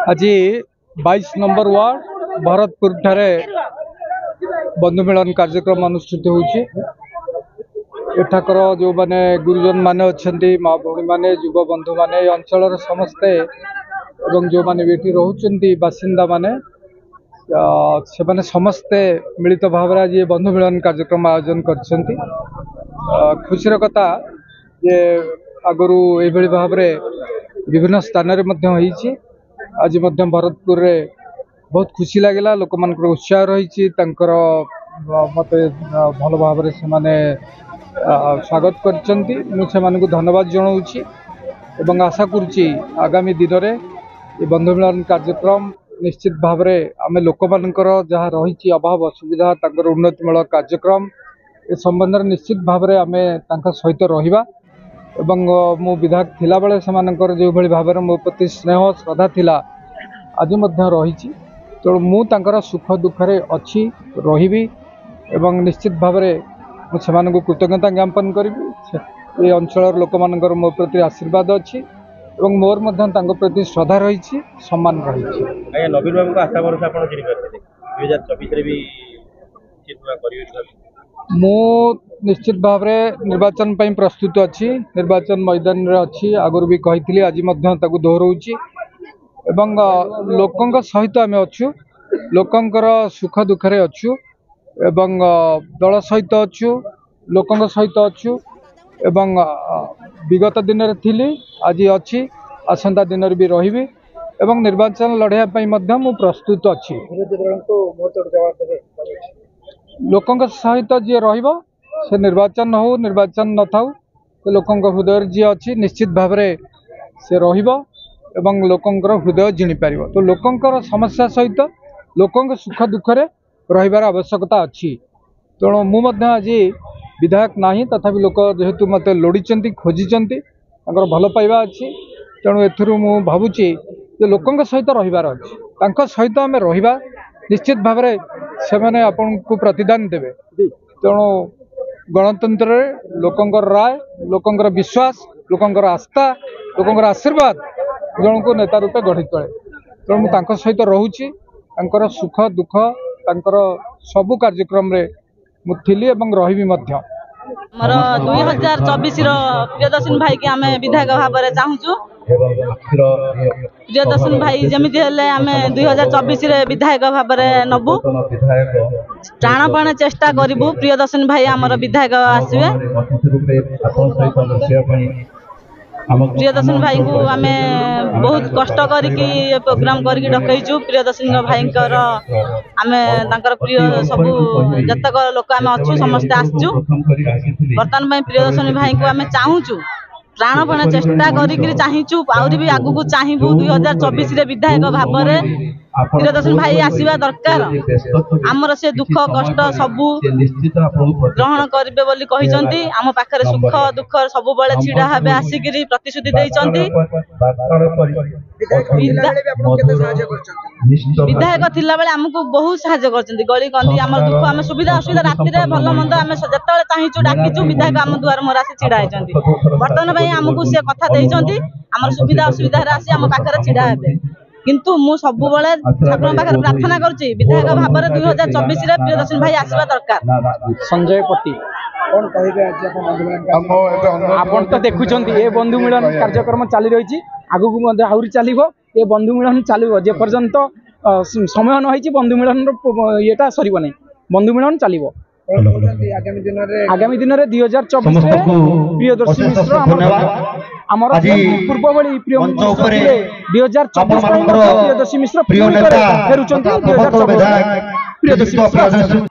आज 22 number ward Bharatpur ठारे बंधु मिलन कार्यक्रम अनुष्ठित होछि। एठाकर जो माने गुरुजन माने अछंती माँ भौणी माने युव बंधु माने अंचल समस्ते एवं जो माने बेटी रहउचंती बासिंदा माने से माने समस्ते मिलित भाव रे आज बंधु मिलन कार्यक्रम आयोजन करछंती। खुशीर कथा जे आगरू एभली भाव रे विभिन्न स्थान रे मध्य होईछि। आज मध्य भरतपुर रे बहुत खुशी लागला, लोक मान उत्साह रही मत भल भाव से माने स्वागत करछंती। मुझे मानक धन्यवाद जनाऊँगी एवं आशा करुच्ची आगामी दिन में ये बंधु मिलन कार्यक्रम निश्चित भाव में आम लोक मानकर जहाँ रही अभाव असुविधा तांकर उन्नतिमूलक कार्यक्रम ए संबंध में निश्चित भाव में आम सहित रहिबा एवं मो विधायक थिला बेले सेमानकर जो भली भाव में मो प्रति स्नेह श्रद्धा थिला आज मध्य रही। तो मु तांकर सुख दुखरे अच्छी रहिबी एवं निश्चित भाव में मुझे कृतज्ञता ज्ञापन करी। ये अंचल लोक मानकर मो प्रति आशीर्वाद अच्छी एवं मोर मध्य तांको प्रति श्रद्धा रही सम्मान रही। नवीन बाबू आशा भरोसा आपण जिनि करते 2024 रे भी चिंता करिवे। मु निश्चित भाव में निर्वाचन पर प्रस्तुत अच्छी, निर्वाचन मैदान रे अच्छी। आगुरी भी कही आज दोहराऊँगी एवं लोकंक सहित आम अच्छु, लोकंकर सुख दुखरे अच्छु एवं दल सहित अच्छु, लोकंक सहित अच्छु एवं विगत दिन रे थिली आज अच्छी, आसंता दिन भी रही एवं निर्वाचन लड़ाई मु प्रस्तुत अच्छी। लोकंक सहित जी रहिबो से निर्वाचन हो निर्वाचन न थाउ तो लोकंक हृदय जी अच्छी निश्चित भाव में से रहिबो एवं लोकंकर हृदय जिणी पारिबो। तो लोकंकर समस्या सहित लोकंक सुख दुखरे रहिबार आवश्यकता अच्छी। तेणु मु मध्य आज विधायक नाही तथापि लोक जेहेतु मते लोड़ीचंती खोजिचंती तांकर भल पाइबा अच्छी। तेणु एथुरु मु भाबुची जे लोकंक सहित रहिबार अच्छी, तांक सहित आमे रहिबा निश्चित भाव में से मैंने आपन को प्रतिदान देवे। तेणु गणतंत्र रे लोकंकर राय, लोकंकर विश्वास, लोकंकर आस्था, लोकंकर आशीर्वाद जन को नेता रूपे गढ़ी तोले। तेणु मुझे सहित रोची सुख दुख तांकर सबु कार्यक्रम रे मुथिली एवं रही मध्य। मोर 2024 प्रियदर्शन भाई के आमे विधायक भाव में चाहूँ। प्रियदर्शन भाई जमीती हेले आमे 2024 रे विधायक भाव में नबु, प्राणपण चेष्टा करिबु प्रियदर्शन भाई आमर विधायक आसवे। प्रियदर्शन भाई को आमे बहुत कष्ट करके प्रोग्राम करके डकईचु। प्रियदर्शन भाई आमे तांकर प्रिय सबू जतक लोक आमे अच्छु समस्त आसचु। बर्तमान प्रियदर्शन भाई को आमे चाहूचु, प्राणपण चेष्टा करी चाहूँ आहरी भी आगू चाहबू 2024 रे विधायक भाव में प्रियदर्शन भाई आसवा दरकार। आमर से दुख कष्ट सबू ग्रहण करेंगे बोली कहते। आम पाखे सुख दुख सब बेले छिड़ा हे आसिक प्रतिश्रुति देइचंती। विधायक थिला बेले आमको बहुत साहाय्य करछंती। गली गंदी आम दुख आम सुविधा असुविधा राति भल मंद आम जिते चाहूँ डाकिचु विधायक आम दुआर मोर आसी छिड़ा होती। बर्तमान भाई आमको सी कथा देइचंती आम सुविधा असुविधा आसी आम पाखे छिड़ा हे। किंतु मु सब बेले ठाकुर पाखे प्रार्थना करुच्ची विधायक भाव में 2024 रे प्रियदर्शन भाई आसवा दरकार। संजय पति आपण तो देखुंत ये बंधु मिलन कार्यक्रम चली रही आगू आहरी चलो। ये बंधु मिलन चलो जे पर्यंत समय न बंधु मिलन येटा सर ना, बंधु मिलन चलो। आगामी दिन में 2024 प्रियदर्शी मिश्र आमर पूर्व बड़ी प्रिय 2024 प्रियदर्शी मिश्र फेरुचंती 2024 प्रियदर्शी मिश्र।